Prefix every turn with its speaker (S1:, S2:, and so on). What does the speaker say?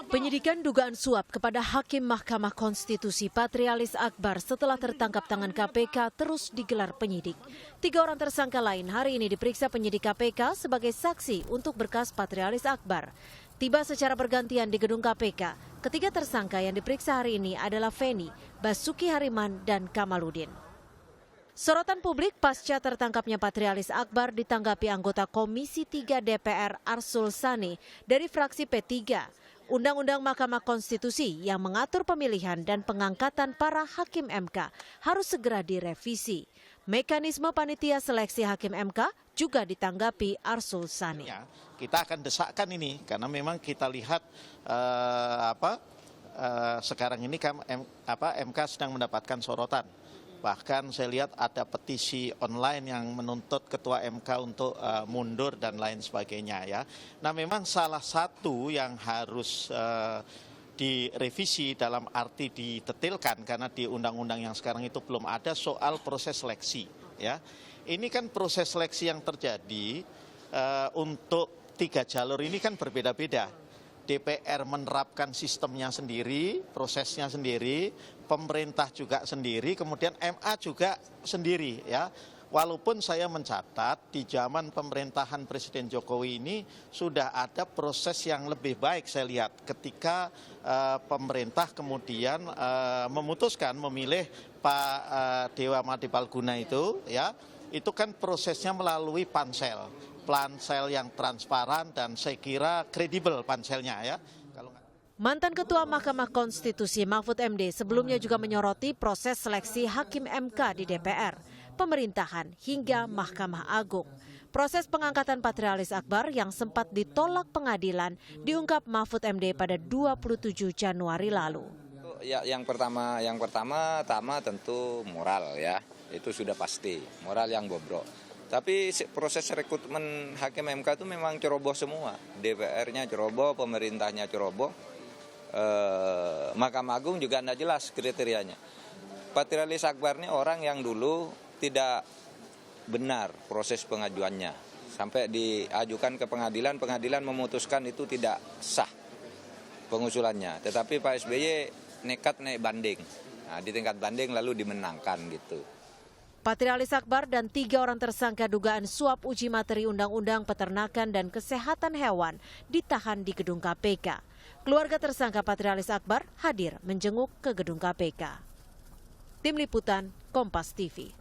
S1: Penyidikan dugaan suap kepada Hakim Mahkamah Konstitusi Patrialis Akbar setelah tertangkap tangan KPK terus digelar penyidik. 3 orang tersangka lain hari ini diperiksa penyidik KPK sebagai saksi untuk berkas Patrialis Akbar. Tiba secara bergantian di gedung KPK. Ketiga tersangka yang diperiksa hari ini adalah Feni, Basuki Hariman, dan Kamaludin. Sorotan publik pasca tertangkapnya Patrialis Akbar ditanggapi anggota Komisi 3 DPR Arsul Sani dari fraksi P3. Undang-Undang Mahkamah Konstitusi yang mengatur pemilihan dan pengangkatan para hakim MK harus segera direvisi. Mekanisme panitia seleksi hakim MK juga ditanggapi Arsul Sani.
S2: Kita akan desakkan ini karena memang kita lihat sekarang ini MK sedang mendapatkan sorotan. Bahkan saya lihat ada petisi online yang menuntut Ketua MK untuk mundur dan lain sebagainya ya. Nah memang salah satu yang harus direvisi dalam arti didetailkan karena di undang-undang yang sekarang itu belum ada soal proses seleksi ya. Ini kan proses seleksi yang terjadi untuk 3 jalur ini kan berbeda-beda. DPR menerapkan sistemnya sendiri, prosesnya sendiri, pemerintah juga sendiri, kemudian MA juga sendiri ya. Walaupun saya mencatat di zaman pemerintahan Presiden Jokowi ini sudah ada proses yang lebih baik saya lihat ketika pemerintah kemudian memutuskan memilih Pak Dewa Madipalguna itu ya. Itu kan prosesnya melalui pansel yang transparan dan saya kira kredibel panselnya ya.
S1: Mantan Ketua Mahkamah Konstitusi Mahfud MD sebelumnya juga menyoroti proses seleksi hakim MK di DPR, pemerintahan hingga Mahkamah Agung. Proses pengangkatan Patrialis Akbar yang sempat ditolak pengadilan diungkap Mahfud MD pada 27 Januari lalu.
S3: Ya, yang pertama tentu moral ya, itu sudah pasti, moral yang bobrok. Tapi proses rekrutmen hakim MK itu memang ceroboh semua. DPR-nya ceroboh, pemerintahnya ceroboh. Mahkamah Agung juga tidak jelas kriterianya. Patrialis Akbar ini orang yang dulu tidak benar proses pengajuannya. Sampai diajukan ke pengadilan, pengadilan memutuskan itu tidak sah pengusulannya. Tetapi Pak SBY nekat naik banding. Nah, di tingkat banding lalu dimenangkan gitu.
S1: Patrialis Akbar dan 3 orang tersangka dugaan suap uji materi Undang-Undang Peternakan dan Kesehatan Hewan ditahan di gedung KPK. Keluarga tersangka Patrialis Akbar hadir menjenguk ke gedung KPK. Tim Liputan, Kompas TV.